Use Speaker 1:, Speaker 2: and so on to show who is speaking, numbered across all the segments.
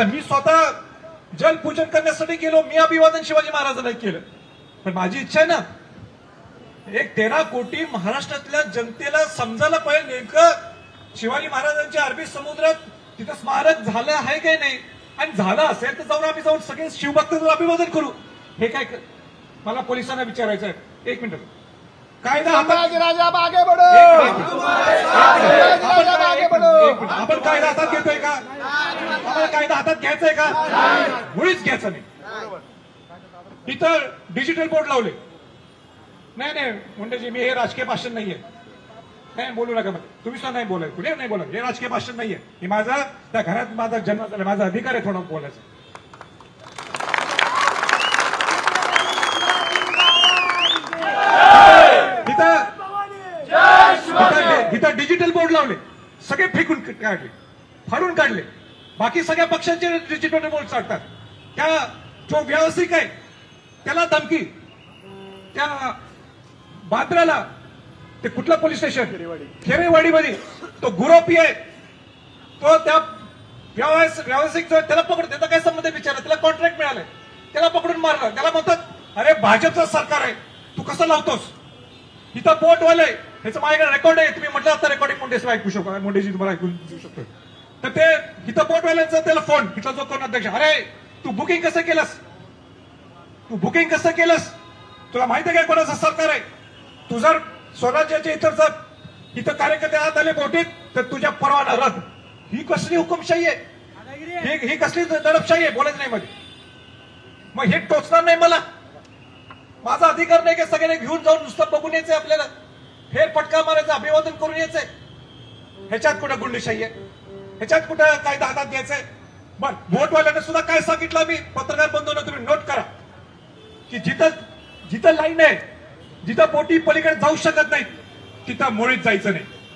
Speaker 1: मी स्वतः जलपूजन करण्यासाठी गेलो, मी अभिवादन शिवाजी महाराजांना केलं, पण माझी इच्छा आहे ना, एक 13 कोटी महाराष्ट्रातल्या जनतेला समजायला पाहिजे नेमकं शिवाजी महाराजांच्या अरबी समुद्रात तिथं स्मारक झालं आहे काय नाही, आणि झालं असेल तर जाऊन आम्ही जाऊन सगळे शिवभक्तांना अभिवादन करू. हे काय मला पोलिसांना विचारायचं आहे. एक मिनिट, कायदा
Speaker 2: राजा आगे बढ़ो,
Speaker 1: आपण कायदा हातात घेतोय का? आम्हाला कायदा हातात घ्यायचाय का? मुळीच घ्यायचं नाही. इथं डिजिटल बोर्ड लावले. नाही नाही मुंडेजी, मी हे राजकीय भाषण नाहीये, नाही बोलू नका. तुम्ही सुद्धा नाही बोलाय, कुठे नाही बोला. हे राजकीय भाषण नाहीये. हे माझा त्या घरात माझा जन्म झाला, माझा अधिकार आहे थोडं बोलायचं. इथं डिजिटल बोर्ड लावले, सगळे फेकून काढले, फाडून काढले. बाकी सगळ्या पक्षांचे डिजिटल बोर्ड चालतात. त्या जो व्यावसायिक आहे त्याला धमकी, त्या बांद्राला ते कुठलं पोलीस स्टेशन खेरेवाडीमध्ये तो गुरोपी आहे, तो त्या व्यावसायिक जो त्याला पकडून, त्याचा काय संबंध आहे बिचारा, त्याला कॉन्ट्रॅक्ट मिळालंय, त्याला पकडून मारलं. त्याला म्हणतात अरे भाजपचं सरकार आहे, तू कसं लावतोस. इथं बोटवाले, ह्याचं माझ्याकडे रेकॉर्ड आहे, तुम्ही म्हटलं आता रेकॉर्डिंग मुंडेला ऐकू शकतो, मुंडेजी तुम्हाला ऐकून देऊ शकतो. तर ते इथं बोटवाल्यांचा त्याला फोन, इथला जो कोण अध्यक्ष, अरे तू बुकिंग कसं केलंस, तू बुकिंग कसं केलंस, तुला माहिती आहे काय कोणाचं सरकार आहे. तू जर स्वराज्याच्या इथं कार्यकर्ते आत आले बोटीत तर तुझ्या परवाना रद्द. ही कसली हुकुमशाही आहे, ही कसली दडपशाही आहे, बोलायचं नाही मध्ये. मग हे टोचणार नाही मला, माझा अधिकार नाही की सगळ्यांनी घेऊन जाऊन नुसतं बघून यायचंय, आपल्याला फेर फटका मारायचा, अभिवादन करून यायचंय. ह्याच्यात कुठं गुंडशाही आहे, ह्याच्यात कुठं कायदा हातात घ्यायचंय. बर, बोटवाल्याने सुद्धा काय सांगितलं, मी पत्रकार बंधूंना तुम्ही नोट करा की जिथं लाईन आहे, जिथं बोटी पलीकडे जाऊ शकत नाही तिथं मुळीच जायचं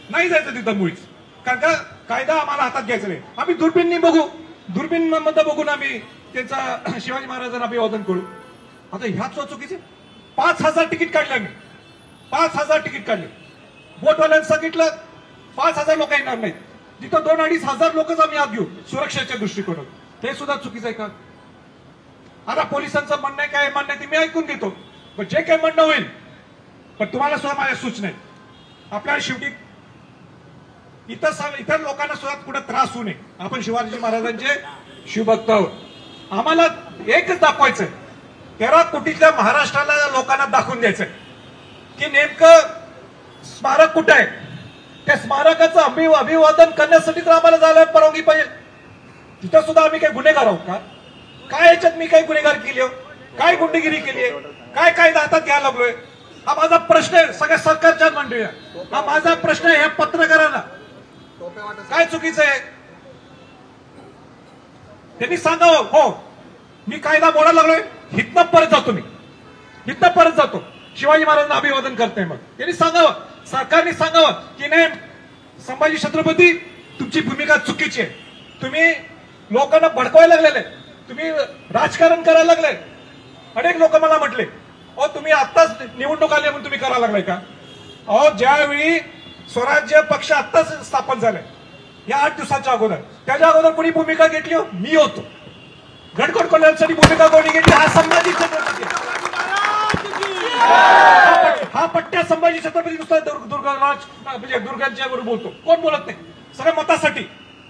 Speaker 1: नाही जायचं तिथं मुळीच. कारण का कायदा आम्हाला हातात घ्यायचा नाही. आम्ही दुर्बीननी बघू, दुर्बीन मध्ये बघून आम्ही त्यांचा शिवाजी महाराजांना अभिवादन करू. आता ह्याच चुकीचे 5,000 तिकीट काढले, आम्ही 5,000 तिकीट काढले. बोटवाल्यांनी सांगितलं 5,000 लोक येणार नाहीत, तिथं 2,000-2,500 लोकच आम्ही आत घेऊ सुरक्षेच्या दृष्टिकोनातून. हे सुद्धा चुकीचं आहे का? आता पोलिसांचं म्हणणं आहे काय, म्हणणं ते मी ऐकून घेतो, पण जे काही म्हणणं होईल, पण तुम्हाला सुद्धा माझ्या सूचना आहे. आपल्याला शेवटी इतर लोकांना सुद्धा कुठे त्रास होऊ नये. आपण शिवाजी महाराजांचे शिवभक्त आहोत. आम्हाला एकच दाखवायचंय, 13 कोटीतल्या महाराष्ट्राला लोकांना दाखवून द्यायचंय की नेमकं स्मारक कुठं आहे. त्या स्मारकाचं अभिवादन करण्यासाठी तर आम्हाला जायला परवानगी पाहिजे. तिथं सुद्धा आम्ही काही गुन्हेगार आहोत का? काय याच्यात मी काही गुन्हेगार केली हो, काय गुंडगिरी केली आहे, काय कायदा हातात घ्यायला लागलोय? हा माझा प्रश्न आहे सगळ्या सरकारच्या मंडळीला. हा माझा प्रश्न आहे ह्या पत्रकारांना. काय चुकीचं आहे त्यांनी सांगावं. हो, मी कायदा मोडायला लागलोय, हितनं परत जातो, मी हितनं परत जातो, शिवाजी महाराजांना अभिवादन करते. मग त्यांनी सांगावं, सरकारने सांगावं की नाही संभाजी छत्रपती तुमची भूमिका चुकीची आहे, तुम्ही लोकांना भडकवायला लागलेले, तुम्ही राजकारण करायला लागले. अनेक लोक मला म्हटले अहो तुम्ही आत्ताच निवडणूक आली म्हणून तुम्ही करायला लागलाय का? अहो ज्यावेळी स्वराज्य पक्ष आत्ताच स्थापन झालाय, या 8 दिवसाच्या अगोदर, त्याच्या अगोदर कोणी भूमिका घेतली हो? मी होतो. गडकरी कल्याणासाठी भूमिका कोणी घेतली? हा संभाजी छत्रपती. हा पट्ट्या संभाजी छत्रपती नुसता दुर्गांच्या बरोबर बोलतो, कोण बोलत नाही, सगळ्या मतासाठी.